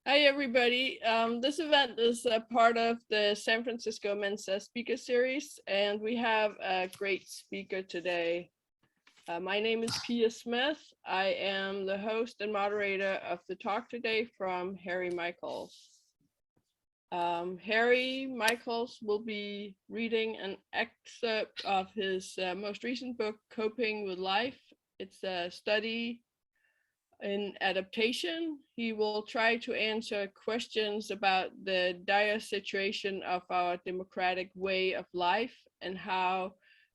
Hi, everybody. This event is a part of the San Francisco Mensa speaker series, and we have a great speaker today. My name is Pia Smith. I am the host and moderator of the talk today from Harry Michaels. Harry Michaels will be reading an excerpt of his most recent book, Coping with Life. It's a study in adaptation. He will try to answer questions about the dire situation of our democratic way of life and how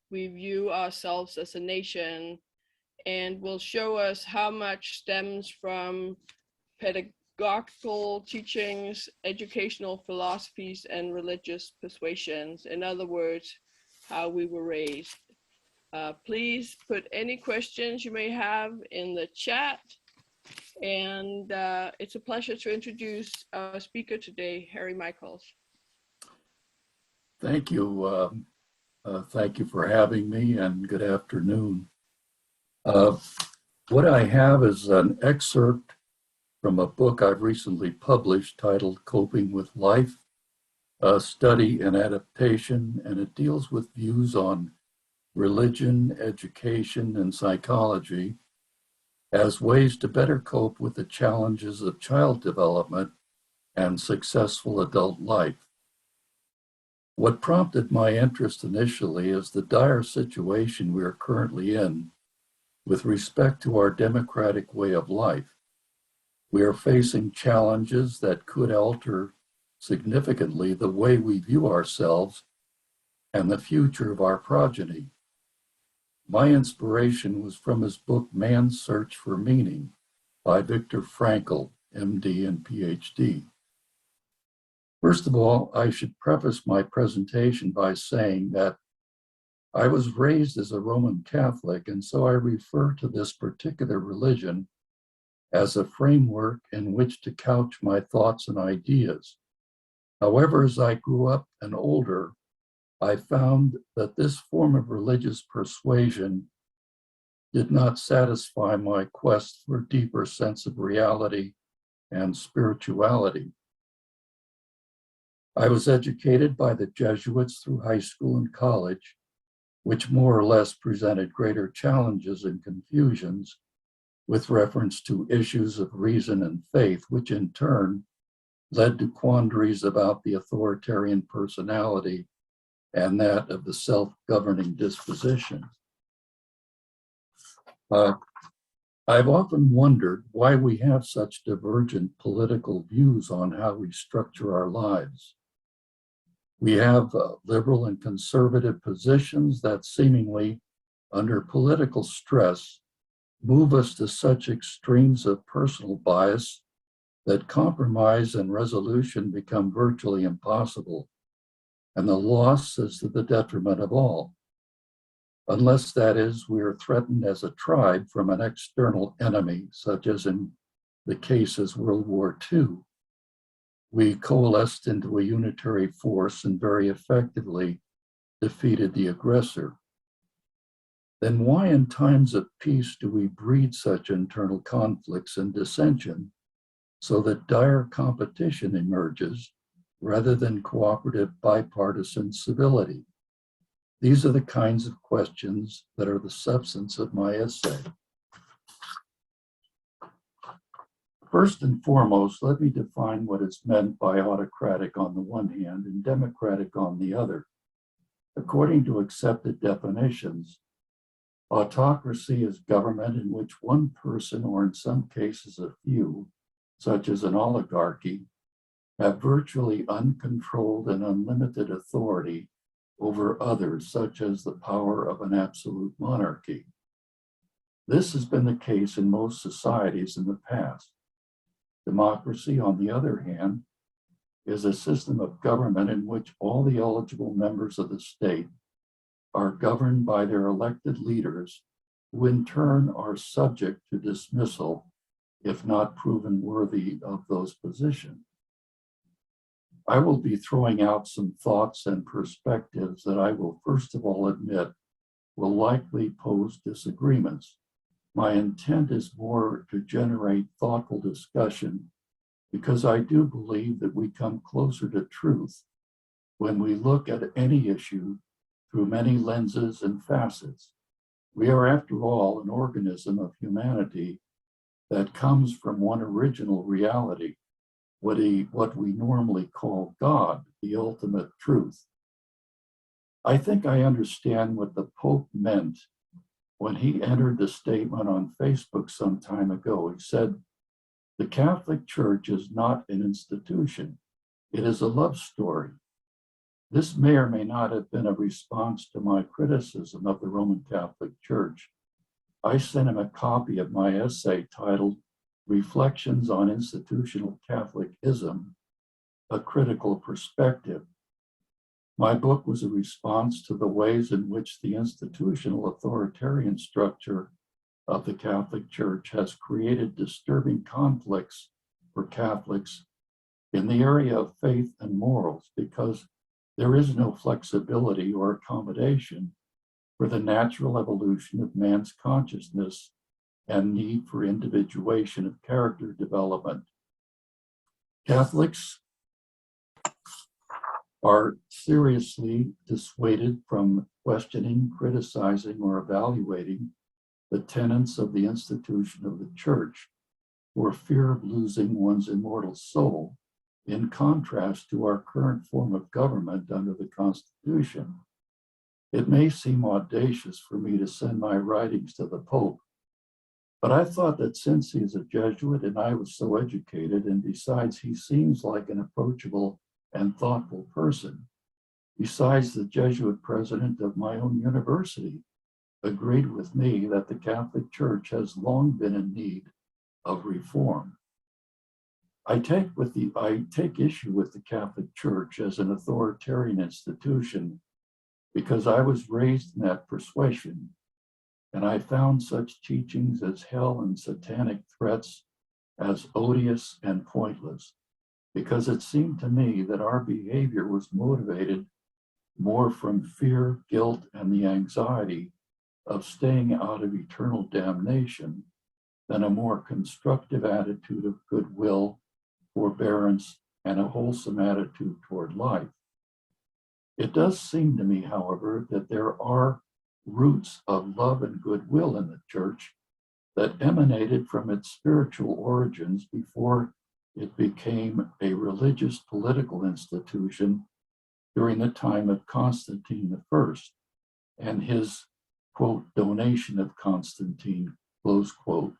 we view ourselves as a nation, and will show us how much stems from pedagogical teachings, educational philosophies, and religious persuasions. In other words, how we were raised. Please put any questions you may have in the chat. And it's a pleasure to introduce our speaker today, Harry Michaels. Thank you. Thank you for having me, and good afternoon. What I have is an excerpt from a book I've recently published titled Coping with Life, a study in adaptation, and it deals with views on religion, education, and psychology as ways to better cope with the challenges of child development and successful adult life. What prompted my interest initially is the dire situation we are currently in with respect to our democratic way of life. We are facing challenges that could alter significantly the way we view ourselves and the future of our progeny. My inspiration was from his book, Man's Search for Meaning, by Victor Frankl, MD and Ph.D. First of all, I should preface my presentation by saying that I was raised as a Roman Catholic, and so I refer to this particular religion as a framework in which to couch my thoughts and ideas. However, as I grew up and older, I found that this form of religious persuasion did not satisfy my quest for a deeper sense of reality and spirituality. I was educated by the Jesuits through high school and college, which more or less presented greater challenges and confusions with reference to issues of reason and faith, which in turn led to quandaries about the authoritarian personality and that of the self-governing disposition. I've often wondered why we have such divergent political views on how we structure our lives. We have liberal and conservative positions that seemingly, under political stress, move us to such extremes of personal bias that compromise and resolution become virtually impossible, and the loss is to the detriment of all. Unless, that is, we are threatened as a tribe from an external enemy, such as in the case of World War II. We coalesced into a unitary force and very effectively defeated the aggressor. Then why in times of peace do we breed such internal conflicts and dissension so that dire competition emerges rather than cooperative bipartisan civility? These are the kinds of questions that are the substance of my essay. First and foremost, let me define what is meant by autocratic on the one hand and democratic on the other. According to accepted definitions, autocracy is government in which one person, or in some cases a few, such as an oligarchy, have virtually uncontrolled and unlimited authority over others, such as the power of an absolute monarchy. This has been the case in most societies in the past. Democracy, on the other hand, is a system of government in which all the eligible members of the state are governed by their elected leaders, who in turn are subject to dismissal if not proven worthy of those positions. I will be throwing out some thoughts and perspectives that I will first of all admit will likely pose disagreements. My intent is more to generate thoughtful discussion because I do believe that we come closer to truth when we look at any issue through many lenses and facets. We are, after all, an organism of humanity that comes from one original reality, what we normally call God, the ultimate truth. I think I understand what the Pope meant when he entered the statement on Facebook some time ago. He said, "The Catholic Church is not an institution, it is a love story." This may or may not have been a response to my criticism of the Roman Catholic Church. I sent him a copy of my essay titled Reflections on Institutional Catholicism, A Critical Perspective. My book was a response to the ways in which the institutional authoritarian structure of the Catholic Church has created disturbing conflicts for Catholics in the area of faith and morals, because there is no flexibility or accommodation for the natural evolution of man's consciousness and need for individuation of character development. Catholics are seriously dissuaded from questioning, criticizing, or evaluating the tenets of the institution of the Church for fear of losing one's immortal soul, in contrast to our current form of government under the Constitution. It may seem audacious for me to send my writings to the Pope, but I thought that since he is a Jesuit and I was so educated, and besides he seems like an approachable and thoughtful person, besides the Jesuit president of my own university agreed with me that the Catholic Church has long been in need of reform. I take issue with the Catholic Church as an authoritarian institution because I was raised in that persuasion, and I found such teachings as hell and satanic threats as odious and pointless, because it seemed to me that our behavior was motivated more from fear, guilt, and the anxiety of staying out of eternal damnation than a more constructive attitude of goodwill, forbearance, and a wholesome attitude toward life. It does seem to me, however, that there are roots of love and goodwill in the Church that emanated from its spiritual origins before it became a religious political institution during the time of Constantine I and his, quote, donation of Constantine, close quote,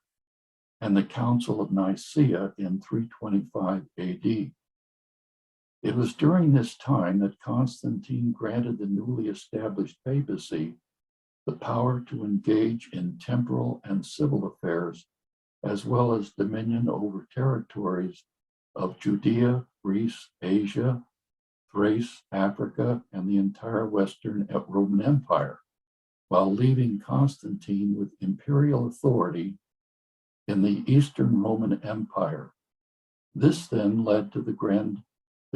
and the Council of Nicaea in 325 AD. It was during this time that Constantine granted the newly established papacy the power to engage in temporal and civil affairs, as well as dominion over territories of Judea, Greece, Asia, Thrace, Africa, and the entire Western Roman Empire, while leaving Constantine with imperial authority in the Eastern Roman Empire. This then led to the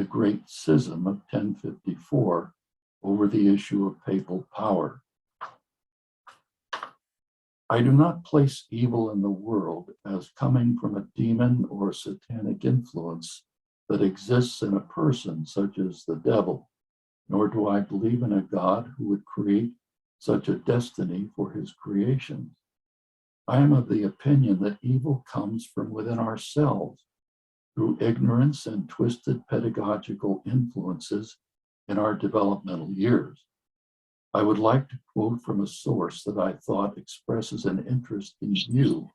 Great Schism of 1054 over the issue of papal power. I do not place evil in the world as coming from a demon or satanic influence that exists in a person such as the devil, nor do I believe in a God who would create such a destiny for his creations. I am of the opinion that evil comes from within ourselves through ignorance and twisted pedagogical influences in our developmental years. I would like to quote from a source that I thought expresses an interesting view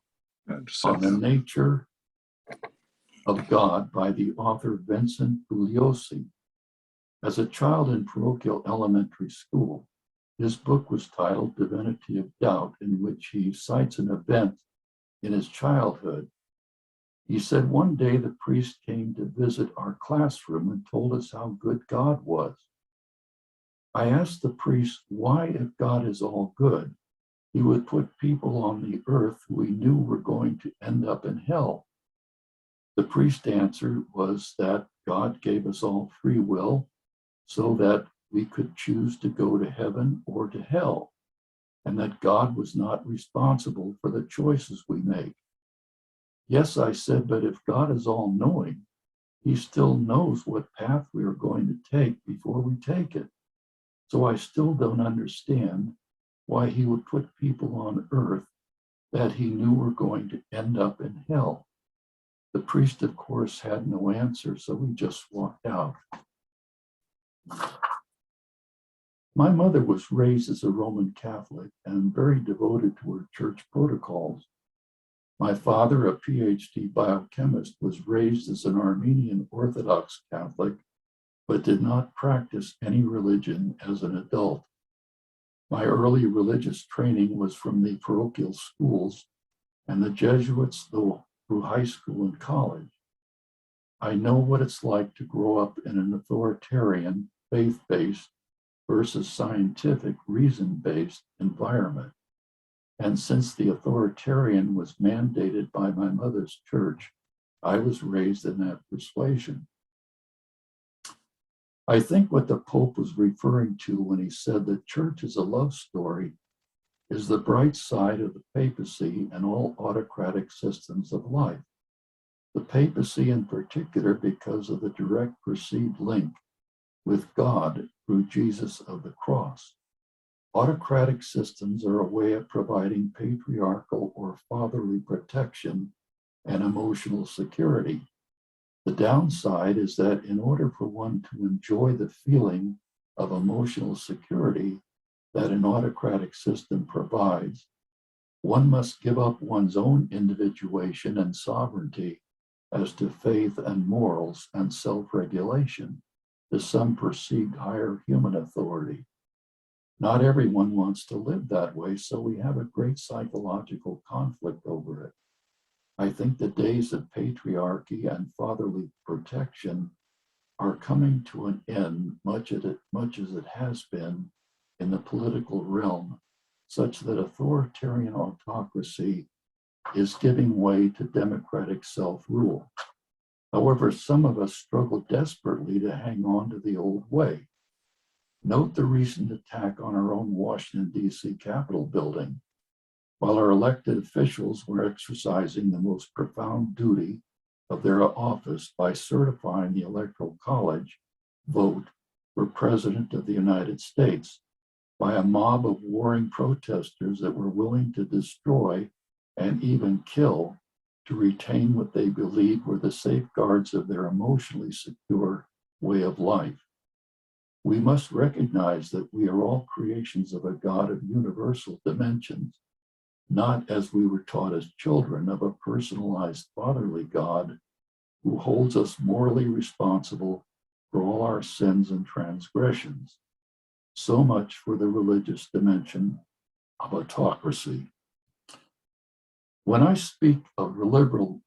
on the nature of God by the author Vincent Bugliosi. As a child in parochial elementary school, his book was titled Divinity of Doubt, in which he cites an event in his childhood. He said, "One day the priest came to visit our classroom and told us how good God was. I asked the priest why, if God is all good, he would put people on the earth who we knew were going to end up in hell. The priest's answer was that God gave us all free will so that we could choose to go to heaven or to hell, and that God was not responsible for the choices we make. Yes, I said, but if God is all-knowing, He still knows what path we are going to take before we take it. So I still don't understand why he would put people on earth that he knew were going to end up in hell. The priest, of course, had no answer, so he just walked out. My mother was raised as a Roman Catholic and very devoted to her church protocols. My father, a Ph.D. biochemist, was raised as an Armenian Orthodox Catholic, but did not practice any religion as an adult. My early religious training was from the parochial schools and the Jesuits through high school and college. I know what it's like to grow up in an authoritarian, faith-based versus scientific, reason-based environment. And since the authoritarian was mandated by my mother's church, I was raised in that persuasion. I think what the Pope was referring to when he said that church is a love story is the bright side of the papacy and all autocratic systems of life. The papacy in particular because of the direct perceived link with God through Jesus of the cross. Autocratic systems are a way of providing patriarchal or fatherly protection and emotional security. The downside is that in order for one to enjoy the feeling of emotional security that an autocratic system provides, one must give up one's own individuation and sovereignty as to faith and morals and self-regulation to some perceived higher human authority. Not everyone wants to live that way, so we have a great psychological conflict over it. I think the days of patriarchy and fatherly protection are coming to an end, much as it has been in the political realm, such that authoritarian autocracy is giving way to democratic self-rule. However, some of us struggle desperately to hang on to the old way. Note the recent attack on our own Washington, D.C. Capitol building. While our elected officials were exercising the most profound duty of their office by certifying the Electoral College vote for President of the United States by a mob of warring protesters that were willing to destroy and even kill to retain what they believed were the safeguards of their emotionally secure way of life. We must recognize that we are all creations of a God of universal dimensions, not as we were taught as children of a personalized fatherly God who holds us morally responsible for all our sins and transgressions. So much for the religious dimension of autocracy. When I speak of liberal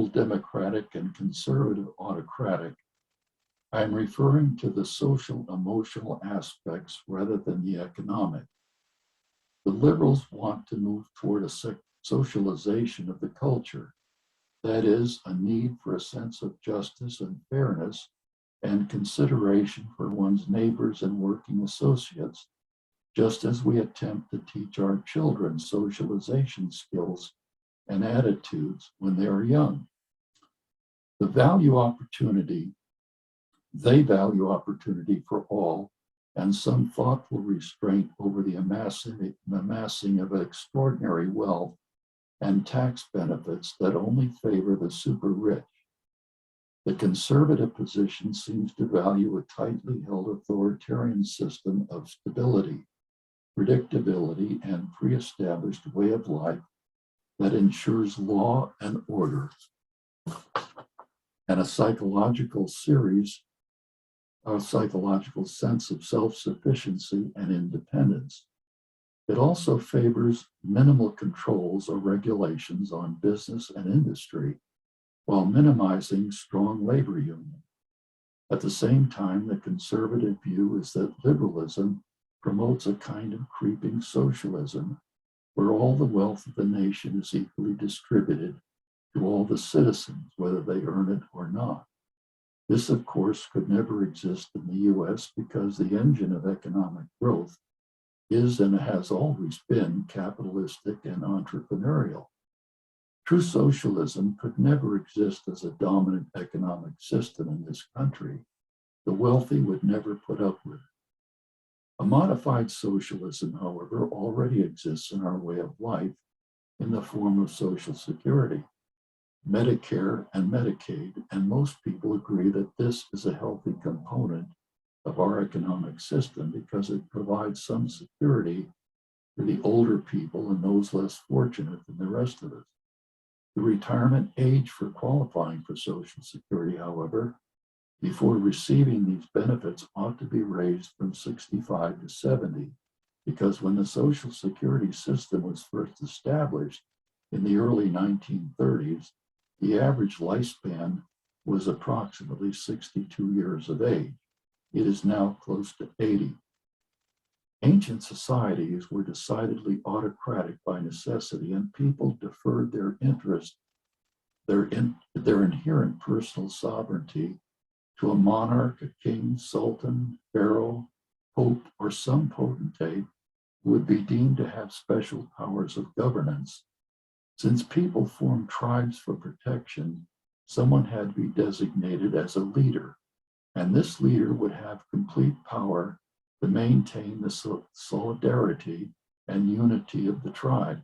democratic and conservative autocratic, I am referring to the social emotional aspects rather than the economic. The liberals want to move toward a socialization of the culture. That is, a need for a sense of justice and fairness and consideration for one's neighbors and working associates, just as we attempt to teach our children socialization skills and attitudes when they are young. They value opportunity for all and some thoughtful restraint over the amassing of extraordinary wealth and tax benefits that only favor the super rich. The conservative position seems to value a tightly held authoritarian system of stability, predictability, and pre-established way of life that ensures law and order and a psychological sense of self-sufficiency and independence. It also favors minimal controls or regulations on business and industry while minimizing strong labor unions. At the same time, the conservative view is that liberalism promotes a kind of creeping socialism where all the wealth of the nation is equally distributed to all the citizens, whether they earn it or not. This, of course, could never exist in the US because the engine of economic growth is and has always been capitalistic and entrepreneurial. True socialism could never exist as a dominant economic system in this country. The wealthy would never put up with it. A modified socialism, however, already exists in our way of life in the form of Social Security, Medicare, and Medicaid, and most people agree that this is a healthy component of our economic system because it provides some security for the older people and those less fortunate than the rest of us. The retirement age for qualifying for Social Security, however, before receiving these benefits ought to be raised from 65 to 70, because when the Social Security system was first established in the early 1930s, the average lifespan was approximately 62 years of age. It is now close to 80. Ancient societies were decidedly autocratic by necessity, and people deferred their interest, their inherent personal sovereignty, to a monarch, a king, sultan, pharaoh, pope, or some potentate who would be deemed to have special powers of governance. Since people formed tribes for protection, someone had to be designated as a leader, and this leader would have complete power to maintain the solidarity and unity of the tribe.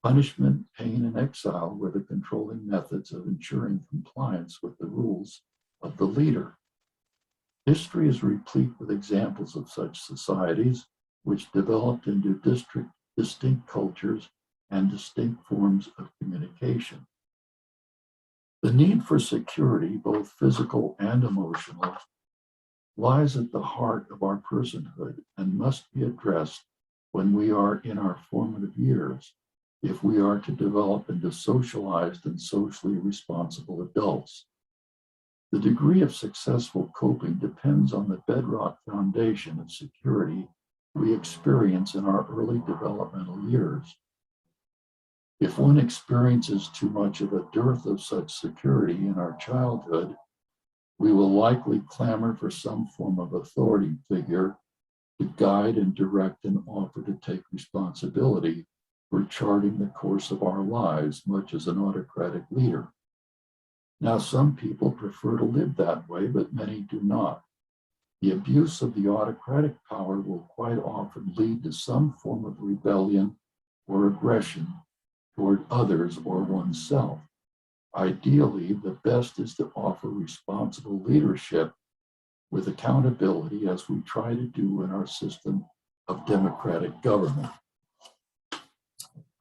Punishment, pain, and exile were the controlling methods of ensuring compliance with the rules of the leader. History is replete with examples of such societies, which developed into distinct cultures and distinct forms of communication. The need for security, both physical and emotional, lies at the heart of our personhood and must be addressed when we are in our formative years if we are to develop into socialized and socially responsible adults. The degree of successful coping depends on the bedrock foundation of security we experience in our early developmental years. If one experiences too much of a dearth of such security in our childhood, we will likely clamor for some form of authority figure to guide and direct and offer to take responsibility for charting the course of our lives, much as an autocratic leader. Now, some people prefer to live that way, but many do not. The abuse of the autocratic power will quite often lead to some form of rebellion or aggression toward others or oneself. Ideally, the best is to offer responsible leadership with accountability, as we try to do in our system of democratic government.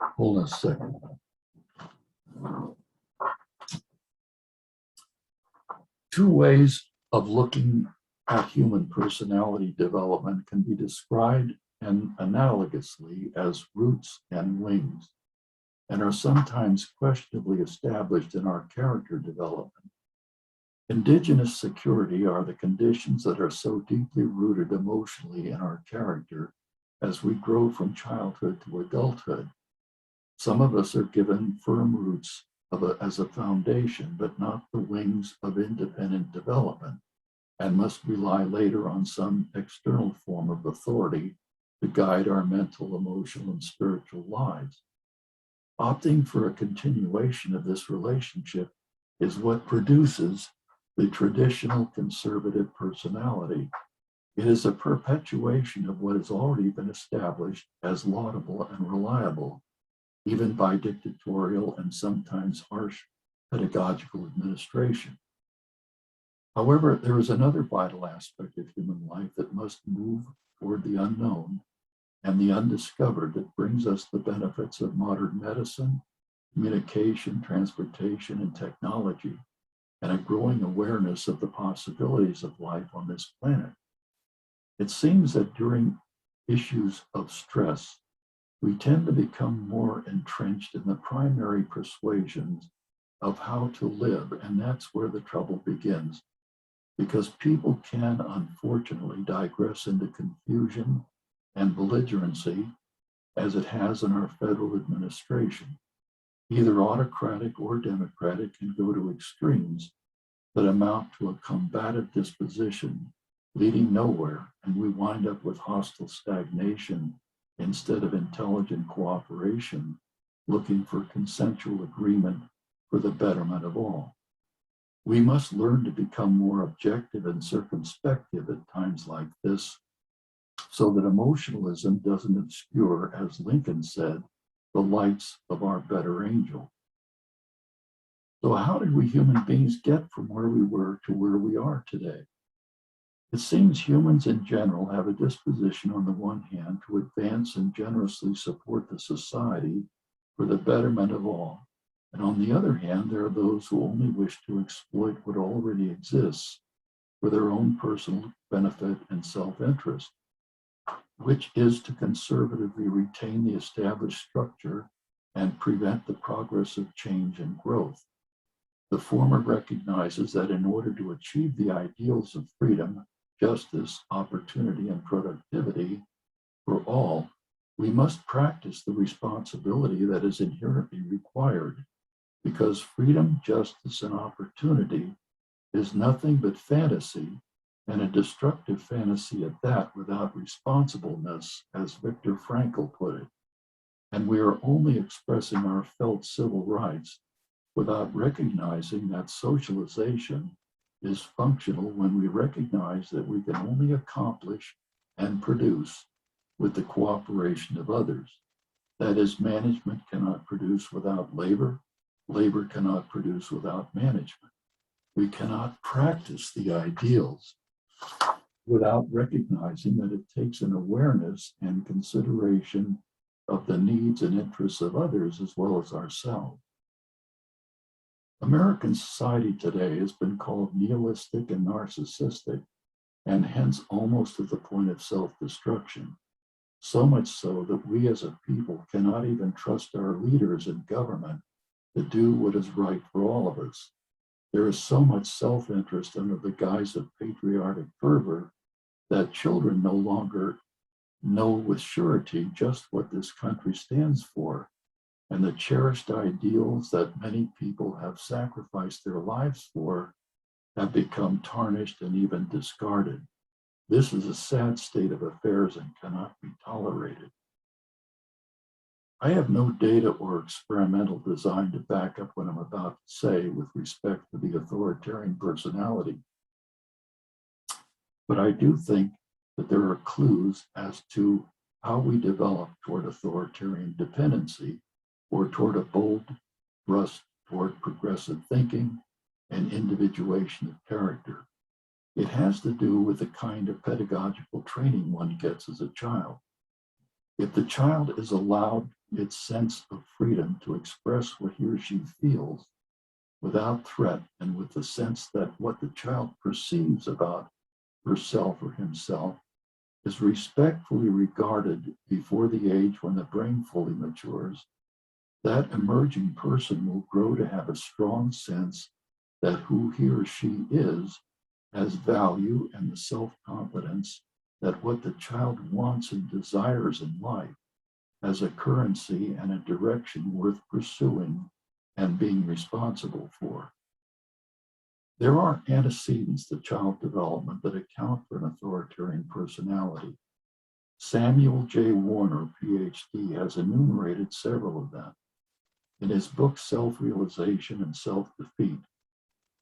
Hold on a second. Two ways of looking at human personality development can be described and analogously as roots and wings, and are sometimes questionably established in our character development. Indigenous security are the conditions that are so deeply rooted emotionally in our character as we grow from childhood to adulthood. Some of us are given firm roots as a foundation, but not the wings of independent development, and must rely later on some external form of authority to guide our mental, emotional, and spiritual lives. Opting for a continuation of this relationship is what produces the traditional conservative personality. It is a perpetuation of what has already been established as laudable and reliable, even by dictatorial and sometimes harsh pedagogical administration. However, there is another vital aspect of human life that must move toward the unknown and the undiscovered that brings us the benefits of modern medicine, communication, transportation, and technology, and a growing awareness of the possibilities of life on this planet. It seems that during issues of stress, we tend to become more entrenched in the primary persuasions of how to live, and that's where the trouble begins, because people can unfortunately digress into confusion and belligerency, as it has in our federal administration. Either autocratic or democratic can go to extremes that amount to a combative disposition, leading nowhere, and we wind up with hostile stagnation instead of intelligent cooperation looking for consensual agreement for the betterment of all. We must learn to become more objective and circumspective at times like this, so that emotionalism doesn't obscure, as Lincoln said, the lights of our better angel. So how did we human beings get from where we were to where we are today? It seems humans in general have a disposition on the one hand to advance and generously support the society for the betterment of all. And on the other hand, there are those who only wish to exploit what already exists for their own personal benefit and self-interest, which is to conservatively retain the established structure and prevent the progress of change and growth. The former recognizes that in order to achieve the ideals of freedom, justice, opportunity, and productivity for all, we must practice the responsibility that is inherently required, because freedom, justice, and opportunity is nothing but fantasy, and a destructive fantasy at that, without responsibleness, as Victor Frankl put it. And we are only expressing our felt civil rights without recognizing that socialization is functional when we recognize that we can only accomplish and produce with the cooperation of others. That is, management cannot produce without labor, labor cannot produce without management. We cannot practice the ideals without recognizing that it takes an awareness and consideration of the needs and interests of others as well as ourselves. American society today has been called nihilistic and narcissistic, and hence almost to the point of self-destruction. So much so that we as a people cannot even trust our leaders in government to do what is right for all of us. There is so much self-interest under the guise of patriotic fervor that children no longer know with surety just what this country stands for, and the cherished ideals that many people have sacrificed their lives for have become tarnished and even discarded. This is a sad state of affairs and cannot be tolerated. I have no data or experimental design to back up what I'm about to say with respect to the authoritarian personality, but I do think that there are clues as to how we develop toward authoritarian dependency, or toward a bold thrust toward progressive thinking and individuation of character. It has to do with the kind of pedagogical training one gets as a child. If the child is allowed its sense of freedom to express what he or she feels without threat, and with the sense that what the child perceives about herself or himself is respectfully regarded before the age when the brain fully matures, that emerging person will grow to have a strong sense that who he or she is has value, and the self-confidence that what the child wants and desires in life has a currency and a direction worth pursuing and being responsible for. There are antecedents to child development that account for an authoritarian personality. Samuel J. Warner, Ph.D., has enumerated several of them. In his book, Self-Realization and Self-Defeat,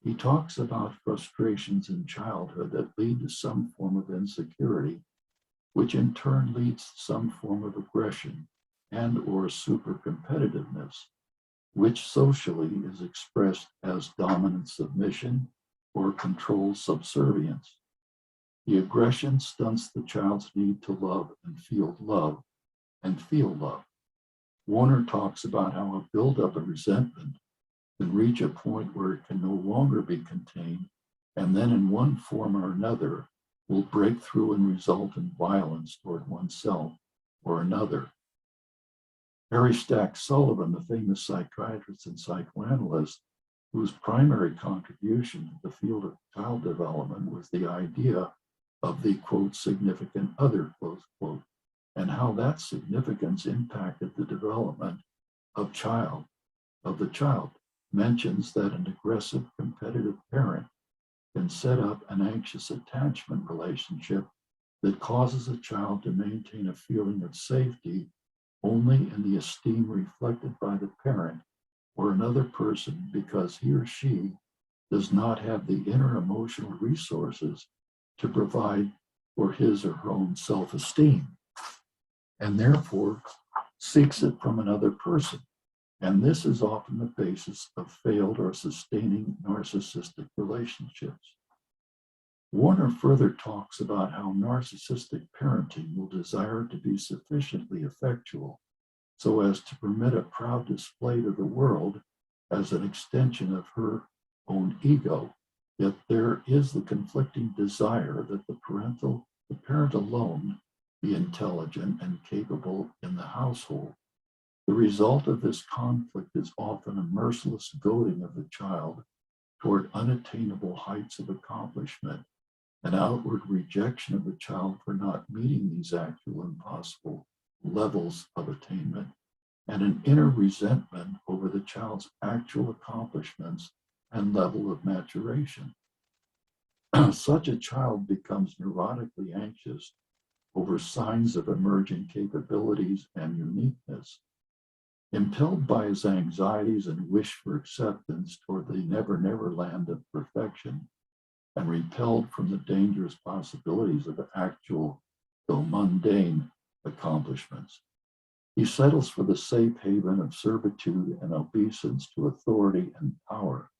he talks about frustrations in childhood that lead to some form of insecurity, which in turn leads to some form of aggression and or super competitiveness, which socially is expressed as dominant submission or controlled subservience. The aggression stunts the child's need to love and feel love and feel love. Warner talks about how a buildup of resentment can reach a point where it can no longer be contained, and then in one form or another will break through and result in violence toward oneself or another. Harry Stack Sullivan, the famous psychiatrist and psychoanalyst, whose primary contribution to the field of child development was the idea of the, quote, significant other, close quote, and how that significance impacted the development of the child, mentions that an aggressive competitive parent can set up an anxious attachment relationship that causes a child to maintain a feeling of safety only in the esteem reflected by the parent or another person because he or she does not have the inner emotional resources to provide for his or her own self-esteem, and therefore seeks it from another person. And this is often the basis of failed or sustaining narcissistic relationships. Warner further talks about how narcissistic parenting will desire to be sufficiently effectual so as to permit a proud display to the world as an extension of her own ego. Yet there is the conflicting desire that the parent alone be intelligent and capable in the household. The result of this conflict is often a merciless goading of the child toward unattainable heights of accomplishment, an outward rejection of the child for not meeting these actual impossible levels of attainment, and an inner resentment over the child's actual accomplishments and level of maturation. Such a child becomes neurotically anxious over signs of emerging capabilities and uniqueness. Impelled by his anxieties and wish for acceptance toward the never land of perfection, and repelled from the dangerous possibilities of actual, though mundane, accomplishments, he settles for the safe haven of servitude and obeisance to authority and power.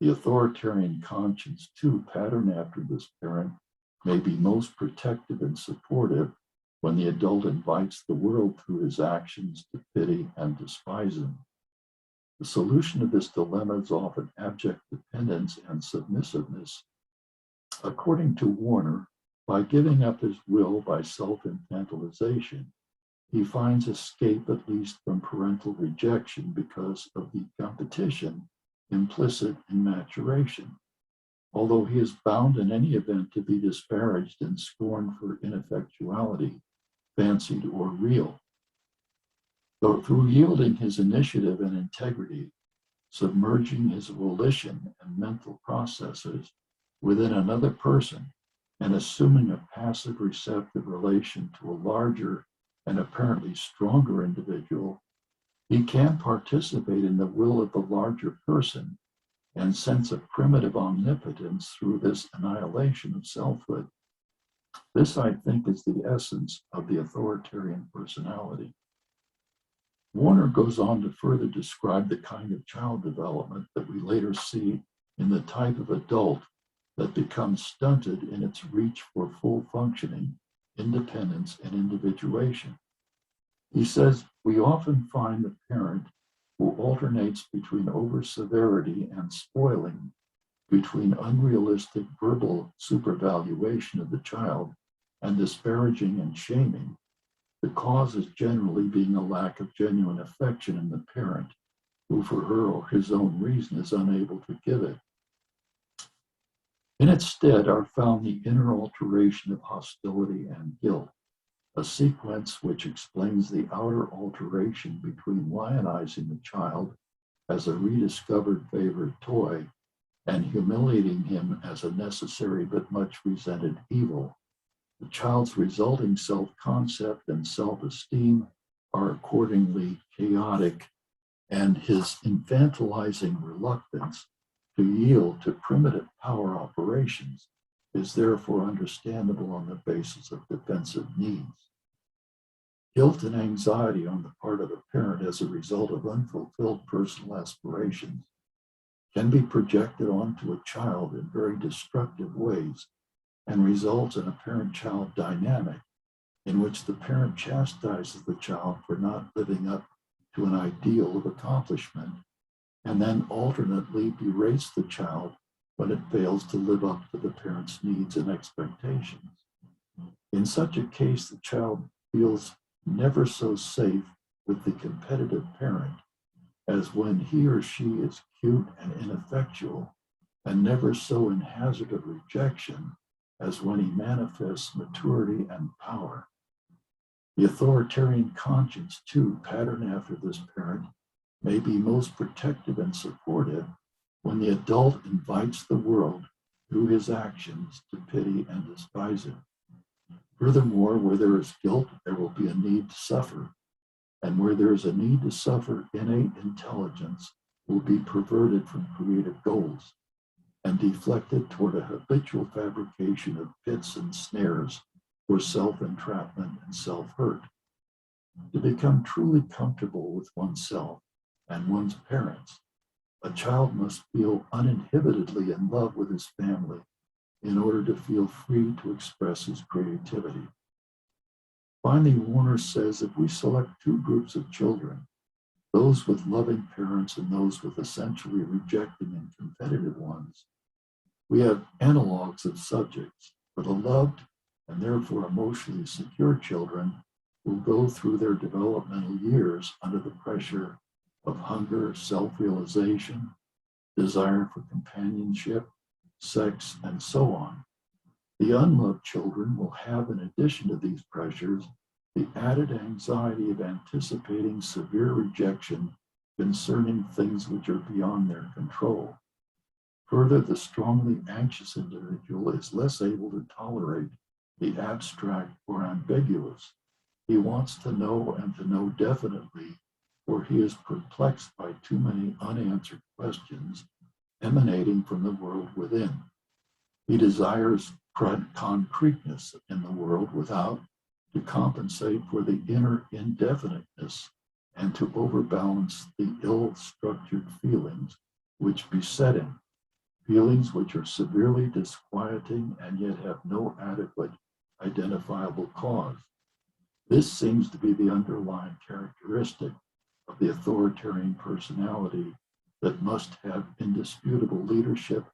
The authoritarian conscience, too, patterned after this parent, may be most protective and supportive when the adult invites the world through his actions to pity and despise him. The solution to this dilemma is often abject dependence and submissiveness. According to Warner, by giving up his will by self-infantilization, he finds escape at least from parental rejection because of the competition implicit in maturation, although he is bound in any event to be disparaged and scorned for ineffectuality, fancied or real. Though through yielding his initiative and integrity, submerging his volition and mental processes within another person, and assuming a passive receptive relation to a larger and apparently stronger individual, he can participate in the will of the larger person and sense a primitive omnipotence through this annihilation of selfhood. This, I think, is the essence of the authoritarian personality. Warner goes on to further describe the kind of child development that we later see in the type of adult that becomes stunted in its reach for full functioning, independence, and individuation. He says, we often find the parent who alternates between over-severity and spoiling, between unrealistic verbal supervaluation of the child and disparaging and shaming, the cause is generally being a lack of genuine affection in the parent, who for her or his own reason is unable to give it. In its stead are found the inner alteration of hostility and guilt, a sequence which explains the outer alteration between lionizing the child as a rediscovered favorite toy and humiliating him as a necessary but much resented evil. The child's resulting self-concept and self-esteem are accordingly chaotic, and his infantilizing reluctance to yield to primitive power operations is therefore understandable on the basis of defensive needs. Guilt and anxiety on the part of a parent as a result of unfulfilled personal aspirations can be projected onto a child in very destructive ways and results in a parent-child dynamic in which the parent chastises the child for not living up to an ideal of accomplishment, and then alternately berates the child when it fails to live up to the parent's needs and expectations. In such a case, the child feels never so safe with the competitive parent as when he or she is cute and ineffectual, and never so in hazard of rejection as when he manifests maturity and power. The authoritarian conscience, too, patterned after this parent, may be most protective and supportive when the adult invites the world through his actions to pity and despise him. Furthermore, where there is guilt, there will be a need to suffer, and where there is a need to suffer, innate intelligence will be perverted from creative goals and deflected toward a habitual fabrication of pits and snares for self-entrapment and self-hurt. To become truly comfortable with oneself and one's parents, a child must feel uninhibitedly in love with his family in order to feel free to express his creativity. Finally, Warner says if we select two groups of children, those with loving parents and those with essentially rejecting and competitive ones, we have analogs of subjects. For the loved and therefore emotionally secure children will go through their developmental years under the pressure of hunger, self-realization, desire for companionship, sex, and so on. The unloved children will have, in addition to these pressures, the added anxiety of anticipating severe rejection concerning things which are beyond their control. Further, the strongly anxious individual is less able to tolerate the abstract or ambiguous. He wants to know and to know definitely, for he is perplexed by too many unanswered questions emanating from the world within. He desires concreteness in the world without to compensate for the inner indefiniteness and to overbalance the ill-structured feelings which beset him, feelings which are severely disquieting and yet have no adequate identifiable cause. This seems to be the underlying characteristic of the authoritarian personality that must have indisputable leadership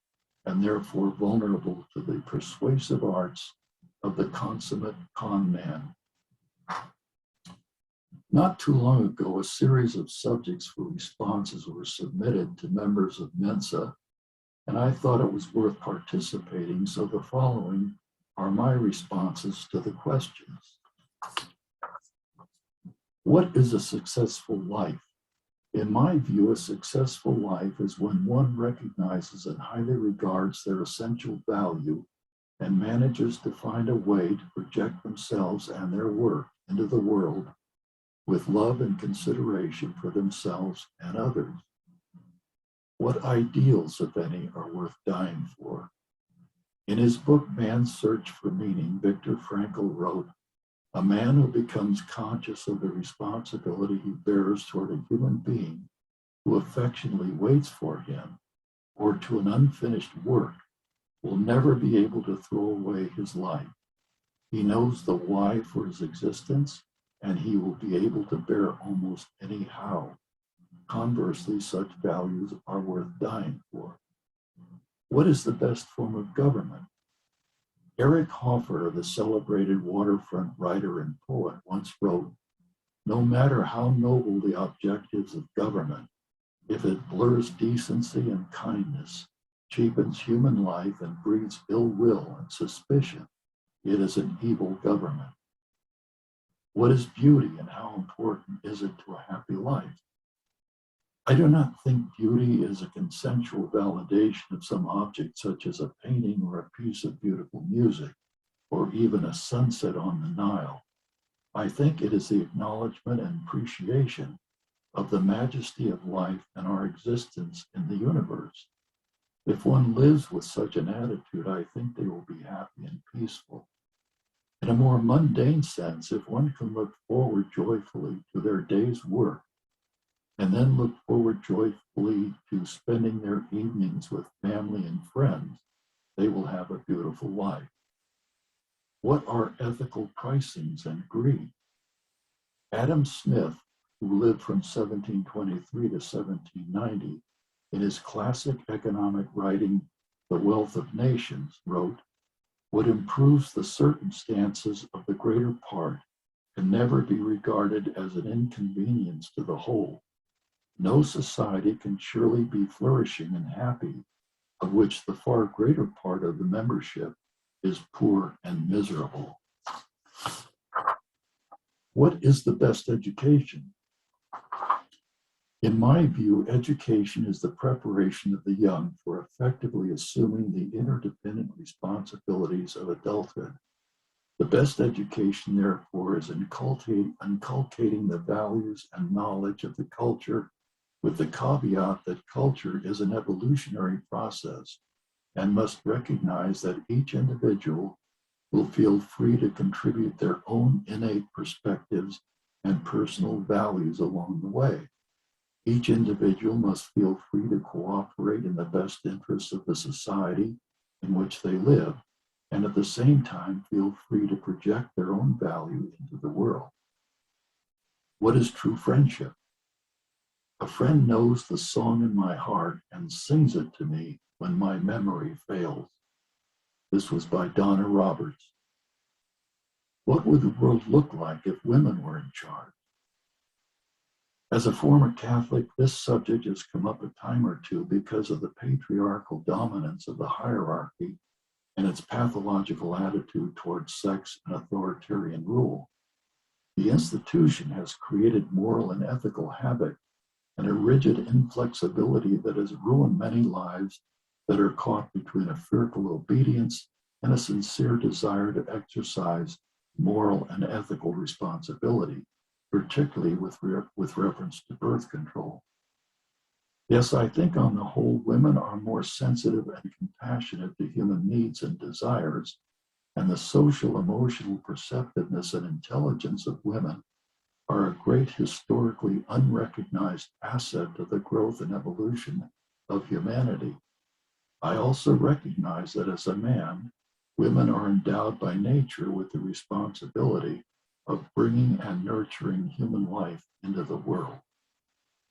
and therefore vulnerable to the persuasive arts of the consummate con man. Not too long ago, a series of subjects for responses were submitted to members of Mensa, and I thought it was worth participating, so the following are my responses to the questions. What is a successful life? In my view, a successful life is when one recognizes and highly regards their essential value and manages to find a way to project themselves and their work into the world with love and consideration for themselves and others. What ideals, if any, are worth dying for? In his book, Man's Search for Meaning, Victor Frankl wrote, "A man who becomes conscious of the responsibility he bears toward a human being who affectionately waits for him or to an unfinished work will never be able to throw away his life. He knows the why for his existence, and he will be able to bear almost any how. Conversely, such values are worth dying for." What is the best form of government? Eric Hoffer, the celebrated waterfront writer and poet, once wrote, "No matter how noble the objectives of government, if it blurs decency and kindness, cheapens human life, and breeds ill will and suspicion, it is an evil government." What is beauty and how important is it to a happy life? I do not think beauty is a consensual validation of some object such as a painting or a piece of beautiful music, or even a sunset on the Nile. I think it is the acknowledgement and appreciation of the majesty of life and our existence in the universe. If one lives with such an attitude, I think they will be happy and peaceful. In a more mundane sense, if one can look forward joyfully to their day's work, and then look forward joyfully to spending their evenings with family and friends, they will have a beautiful life. What are ethical pricings and greed? Adam Smith, who lived from 1723 to 1790, in his classic economic writing, The Wealth of Nations, wrote, "What improves the circumstances of the greater part can never be regarded as an inconvenience to the whole. No society can surely be flourishing and happy, of which the far greater part of the membership is poor and miserable." What is the best education? In my view, education is the preparation of the young for effectively assuming the interdependent responsibilities of adulthood. The best education, therefore, is inculcating the values and knowledge of the culture, with the caveat that culture is an evolutionary process and must recognize that each individual will feel free to contribute their own innate perspectives and personal values along the way. Each individual must feel free to cooperate in the best interests of the society in which they live, and at the same time feel free to project their own value into the world. What is true friendship? A friend knows the song in my heart and sings it to me when my memory fails. This was by Donna Roberts. What would the world look like if women were in charge? As a former Catholic, this subject has come up a time or two because of the patriarchal dominance of the hierarchy and its pathological attitude towards sex and authoritarian rule. The institution has created moral and ethical havoc and a rigid inflexibility that has ruined many lives that are caught between a fearful obedience and a sincere desire to exercise moral and ethical responsibility, particularly with reference to birth control. Yes, I think on the whole, women are more sensitive and compassionate to human needs and desires, and the social, emotional perceptiveness and intelligence of women are a great historically unrecognized asset to the growth and evolution of humanity. I also recognize that as a man, women are endowed by nature with the responsibility of bringing and nurturing human life into the world.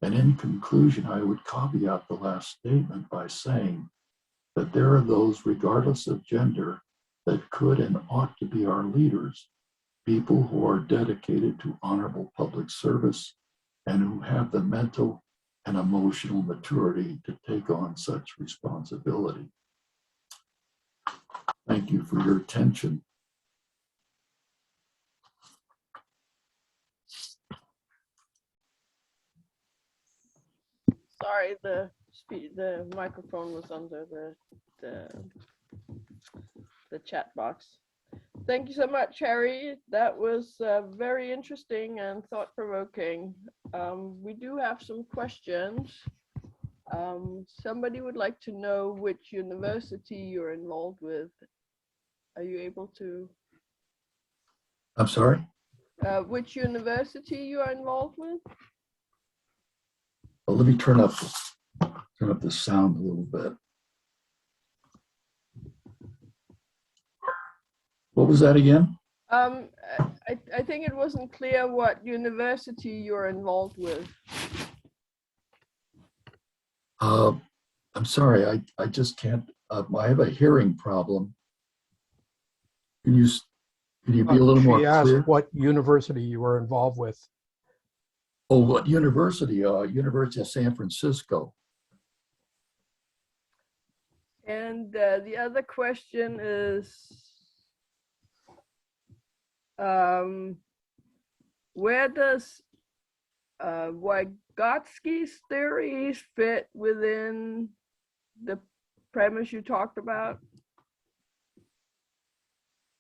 And in conclusion, I would caveat the last statement by saying that there are those, regardless of gender, that could and ought to be our leaders, people who are dedicated to honorable public service and who have the mental and emotional maturity to take on such responsibility. Thank you for your attention. Sorry, the microphone was under the chat box. Thank you so much, Harry. That was very interesting and thought-provoking. We do have some questions. Somebody would like to know which university you're involved with. Are you able to? I'm sorry? Which university you are involved with? Well, let me turn up the sound a little bit. What was that again? I think it wasn't clear what university you're involved with. I'm sorry, I just can't, I have a hearing problem. Can you be a little more clear? She asked what university you were involved with. Oh, what university? University of San Francisco. And the other question is, where does Vygotsky's theories fit within the premise you talked about?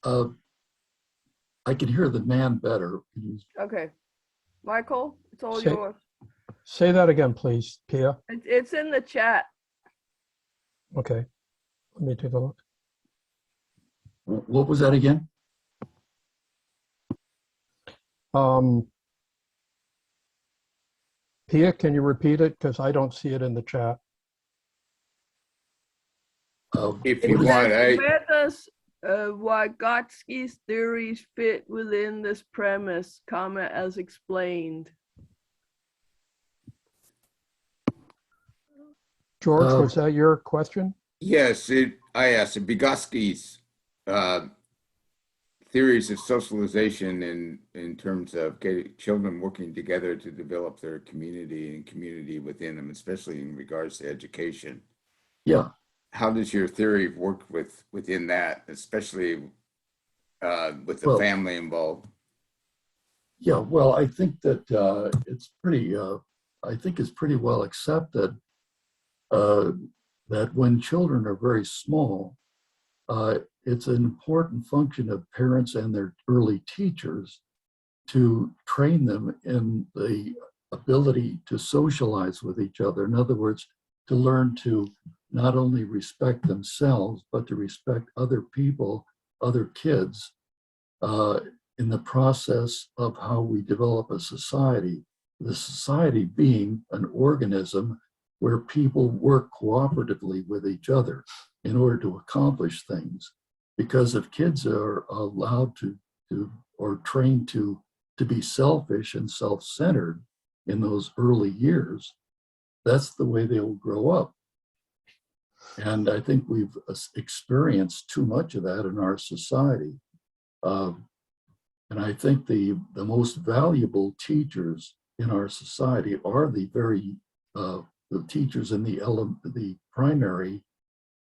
I can hear the man better. Okay. Michael, it's all yours. Say that again, please, Pia. It's in the chat. Okay. Let me take a look. What was that again? Pia, can you repeat it? Because I don't see it in the chat. If you want, where does Vygotsky's theories fit within this premise, as explained? George, was that your question? yes, I asked Vygotsky's theories of socialization in terms of getting children working together to develop their community and community within them, especially in regards to education. Yeah. How does your theory work within that, especially with the family involved? Yeah, well, I think that it's pretty. I think it's pretty well accepted that when children are very small, it's an important function of parents and their early teachers to train them in the ability to socialize with each other. In other words, to learn to not only respect themselves, but to respect other people, other kids, in the process of how we develop a society. The society being an organism where people work cooperatively with each other in order to accomplish things. Because if kids are allowed to or trained to be selfish and self-centered in those early years, that's the way they will grow up. And I think we've experienced too much of that in our society. And I think the most valuable teachers in our society are the teachers in the primary,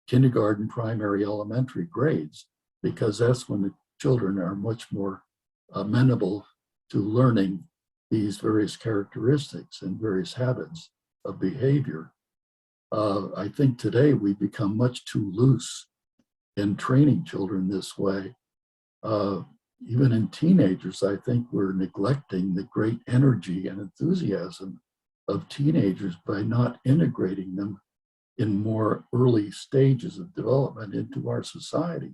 kindergarten, primary, elementary grades, because that's when the children are much more amenable to learning these various characteristics and various habits of behavior. I think today we become much too loose in training children this way. Even in teenagers, I think we're neglecting the great energy and enthusiasm of teenagers by not integrating them in more early stages of development into our society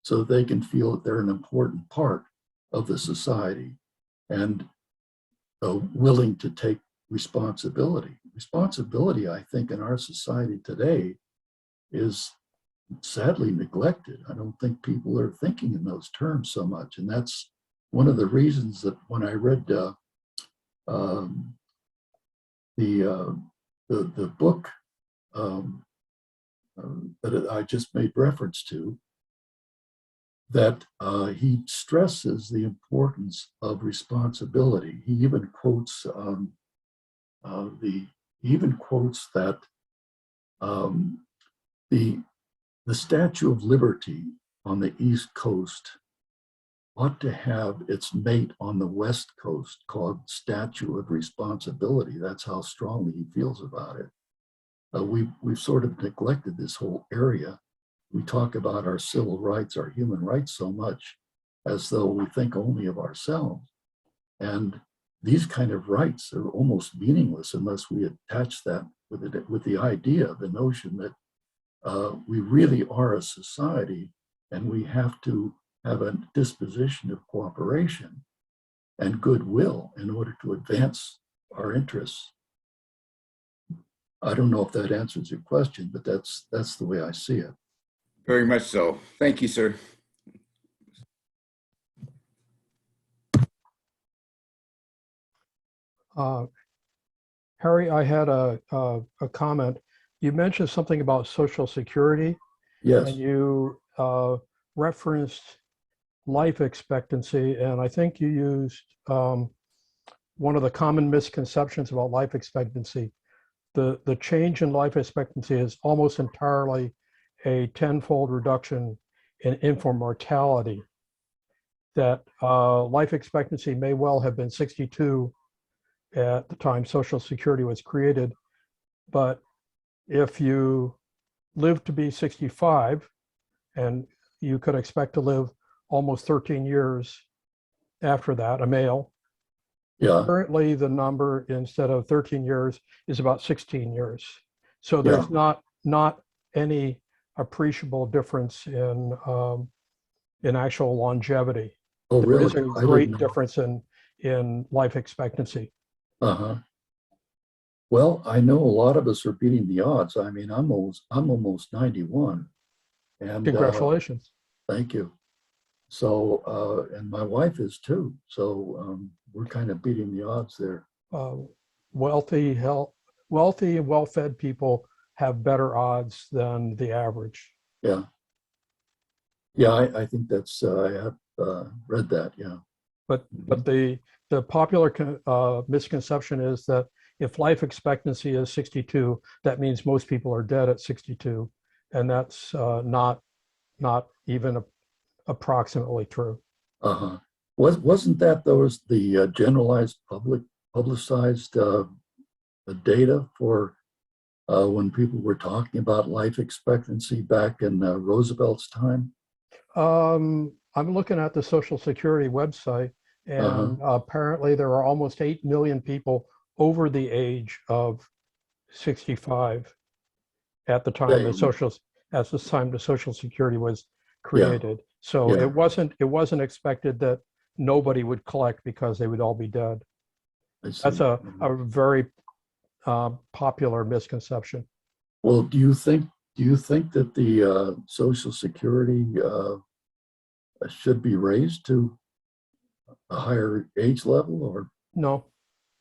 so that they can feel that they're an important part of the society and willing to take responsibility. Responsibility, I think, in our society today is sadly neglected. I don't think people are thinking in those terms so much. And that's one of the reasons that when I read the book that I just made reference to, that he stresses the importance of responsibility. He even quotes that the Statue of Liberty on the East Coast ought to have its mate on the West Coast called Statue of Responsibility. That's how strongly he feels about it. We've sort of neglected this whole area. We talk about our civil rights, our human rights so much as though we think only of ourselves. And these kind of rights are almost meaningless unless we attach that with the idea, the notion that we really are a society and we have to have a disposition of cooperation and goodwill in order to advance our interests. I don't know if that answers your question, but that's the way I see it. Very much so. Thank you, sir. Harry, I had a comment. You mentioned something about Social Security. Yes. And you referenced life expectancy, and I think you used one of the common misconceptions about life expectancy. The change in life expectancy is almost entirely a tenfold reduction in infant mortality. That life expectancy may well have been 62 at the time Social Security was created, but if you live to be 65, and you could expect to live almost 13 years after that, a male. Yeah. Currently, the number instead of 13 years is about 16 years. So there's not any appreciable difference in actual longevity. Oh, There really? is a great difference in life expectancy. Uh-huh. Well, I know a lot of us are beating the odds. I mean, I'm almost 91. And congratulations. Thank you. So, and my wife is too. So we're kind of beating the odds there. Wealthy and well-fed people have better odds than the average. Yeah. Yeah, I think that's, I have read that, yeah. But the popular misconception is that if life expectancy is 62, that means most people are dead at 62. And that's not even approximately true. Uh-huh. Wasn't that the generalized publicized data for when people were talking about life expectancy back in Roosevelt's time? I'm looking at the Social Security website, and apparently there are almost 8 million people over the age of 65 at the time the Social Security was created. So it wasn't expected that nobody would collect because they would all be dead. That's a very popular misconception. Well, do you think that the Social Security should be raised to a higher age level, or No,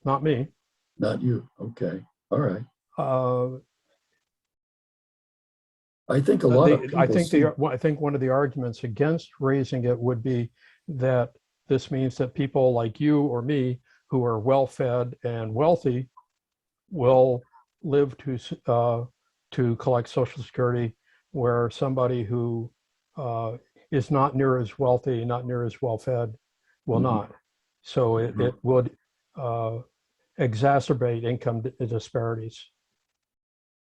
not me. not you? Okay, all right. Uh, I think a lot of people I think one of the arguments against raising it would be that this means that people like you or me who are well-fed and wealthy will live to collect Social Security, where somebody who is not near as wealthy, not near as well-fed, will not. So it would exacerbate income disparities.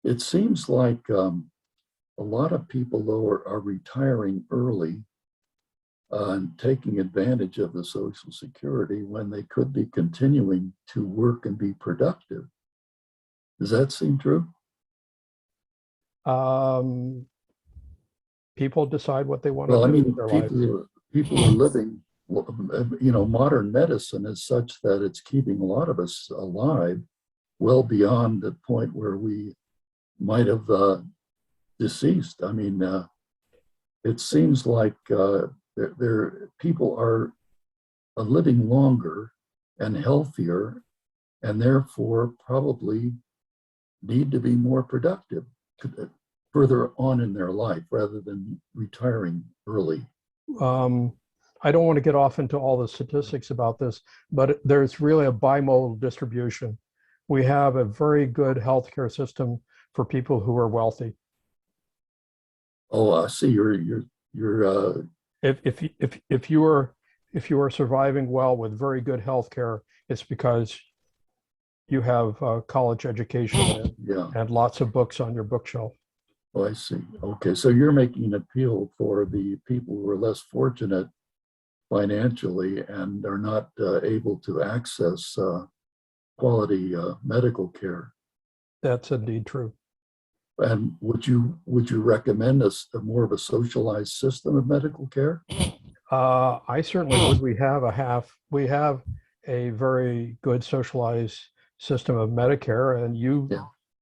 It seems like a lot of people, though, are retiring early and taking advantage of the Social Security when they could be continuing to work and be productive. Does that seem true? People decide what they want to do with their life. People are living, modern medicine is such that it's keeping a lot of us alive well beyond the point where we might have deceased. I mean, it seems like people are living longer and healthier, and therefore probably need to be more productive further on in their life rather than retiring early. I don't want to get off into all the statistics about this, but there's really a bimodal distribution. We have a very good healthcare system for people who are wealthy. Oh, I see. If you are surviving well with very good healthcare, it's because you have a college education and lots of books on your bookshelf. Oh, I see. Okay, so you're making an appeal for the people who are less fortunate financially and are not able to access quality medical care. That's indeed true. And would you recommend a more of a socialized system of medical care? I certainly would. We have a very good socialized system of Medicare, and you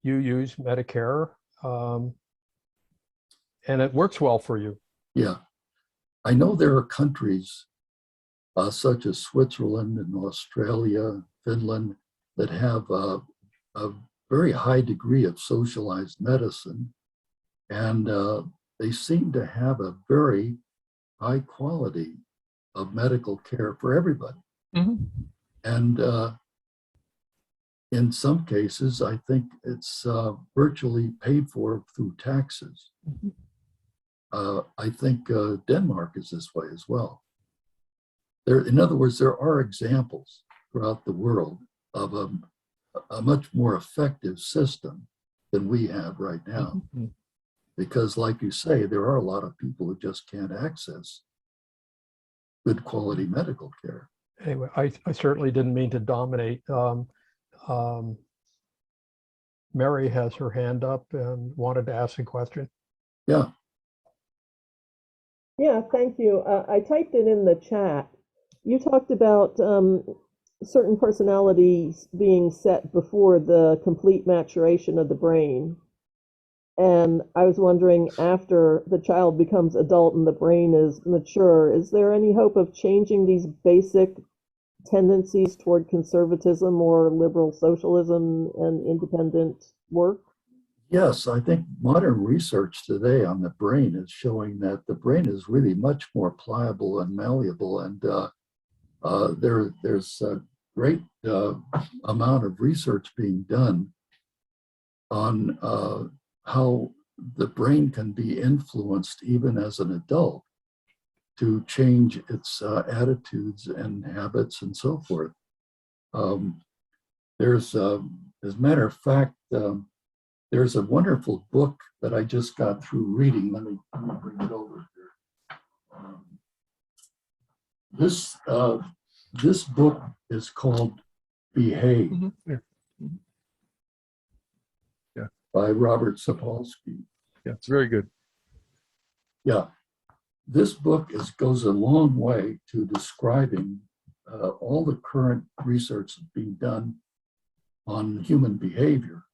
use Medicare, and it works well for you. Yeah, I know there are countries such as Switzerland and Australia, Finland, that have a very high degree of socialized medicine, and they seem to have a very high quality of medical care for everybody. And in some cases, I think it's virtually paid for through taxes. I think Denmark is this way as well. In other words, there are examples throughout the world of a much more effective system than we have right now. Because like you say, there are a lot of people who just can't access good quality medical care. Anyway, I certainly didn't mean to dominate. Mary has her hand up and wanted to ask a question. Yeah. Yeah, thank you. I typed it in the chat. You talked about certain personalities being set before the complete maturation of the brain. And I was wondering, after the child becomes adult and the brain is mature, is there any hope of changing these basic tendencies toward conservatism or liberal socialism and independent work? Yes, I think modern research today on the brain is showing that the brain is really much more pliable and malleable, and there's a great amount of research being done on how the brain can be influenced even as an adult to change its attitudes and habits and so forth. As a matter of fact, there's a wonderful book that I just got through reading. Let me bring it over here. This book is called Behave by Robert Sapolsky. Yeah, it's very good. Yeah, this book goes a long way to describing all the current research that's being done on human behavior,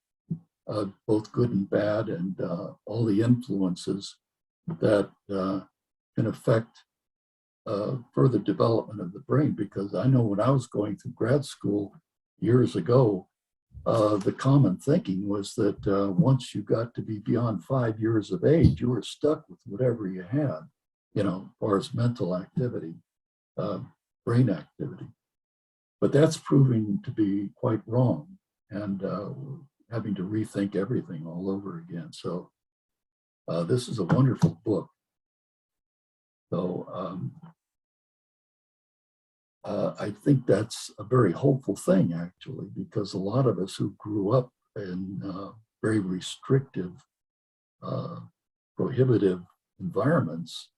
both good and bad, and all the influences that can affect further development of the brain. Because I know when I was going through grad school years ago, the common thinking was that once you got to be beyond 5 years of age, you were stuck with whatever you had, you know, as far as mental activity, brain activity. But that's proving to be quite wrong, and having to rethink everything all over again. So this is a wonderful book. So I think that's a very hopeful thing, actually, because a lot of us who grew up in very restrictive, prohibitive environments,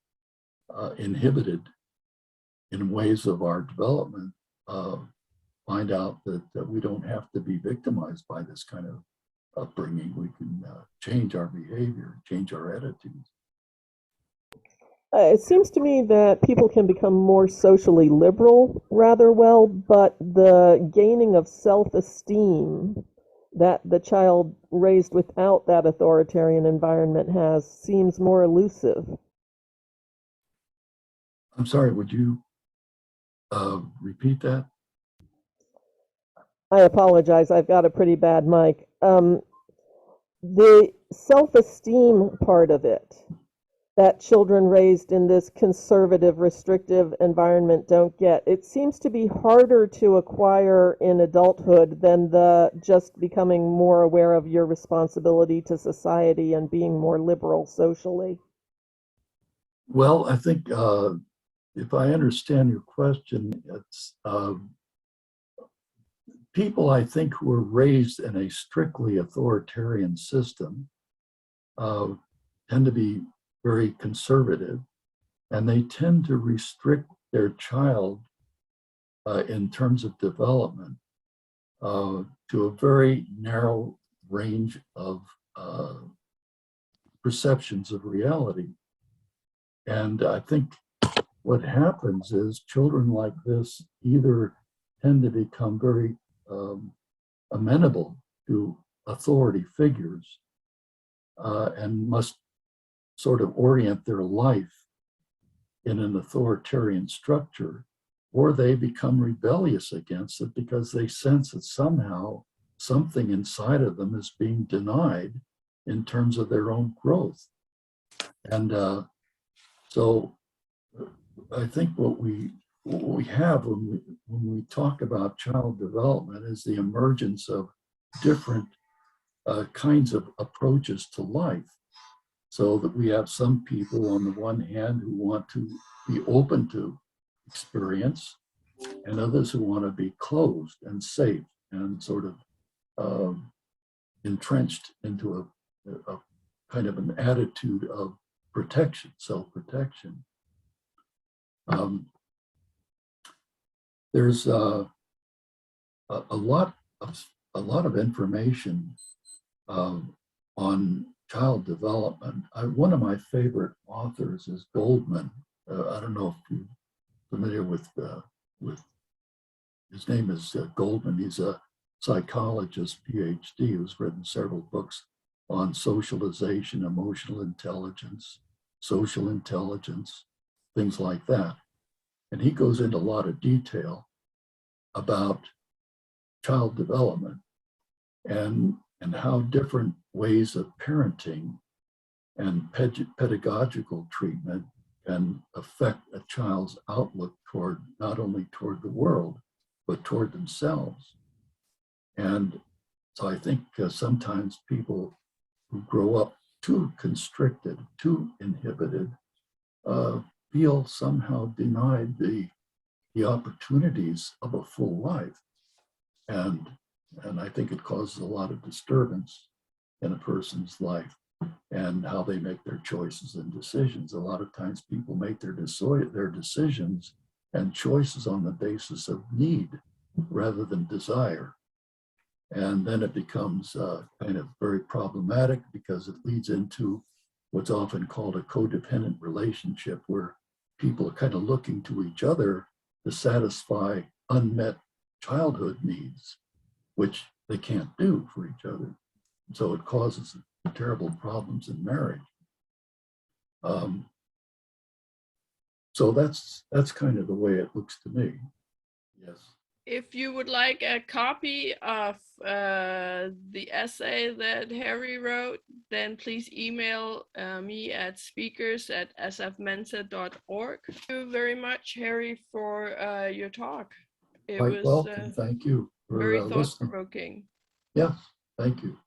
inhibited in ways of our development, find out that we don't have to be victimized by this kind of upbringing. We can change our behavior, change our attitudes. It seems to me that people can become more socially liberal rather well, but the gaining of self-esteem that the child raised without that authoritarian environment has seems more elusive. I'm sorry, would you repeat that? I apologize, I've got a pretty bad mic. The self-esteem part of it, that children raised in this conservative, restrictive environment don't get. It seems to be harder to acquire in adulthood than the just becoming more aware of your responsibility to society and being more liberal socially. Well, I think if I understand your question, it's people, I think, who were raised in a strictly authoritarian system tend to be very conservative, and they tend to restrict their child in terms of development to a very narrow range of perceptions of reality. And I think what happens is children like this either tend to become very amenable to authority figures and must sort of orient their life in an authoritarian structure, or they become rebellious against it because they sense that somehow something inside of them is being denied in terms of their own growth. And so I think what we have when we talk about child development is the emergence of different kinds of approaches to life. So that we have some people on the one hand who want to be open to experience, and others who want to be closed and safe and sort of entrenched into a kind of an attitude of protection, self-protection. There's a lot of information on child development. One of my favorite authors is Goldman. I don't know if you're familiar with his name is Goldman. He's a psychologist, Ph.D., who's written several books on socialization, emotional intelligence, social intelligence, things like that. And he goes into a lot of detail about child development and how different ways of parenting and pedagogical treatment can affect a child's outlook toward not only toward the world, but toward themselves. And so I think sometimes people who grow up too constricted, too inhibited, feel somehow denied the opportunities of a full life. And I think it causes a lot of disturbance in a person's life and how they make their choices and decisions. A lot of times people make their decisions and choices on the basis of need rather than desire. And then it becomes kind of very problematic because it leads into what's often called a codependent relationship, where people are kind of looking to each other to satisfy unmet childhood needs, which they can't do for each other. So it causes terrible problems in marriage. So that's kind of the way it looks to me. Yes. If you would like a copy of the essay that Harry wrote, then please email me at speakers@sfmensa.org. Thank you very much, Harry, for your talk. It Quite was welcome. Thank you for very listening. thought-provoking. Yes, thank you.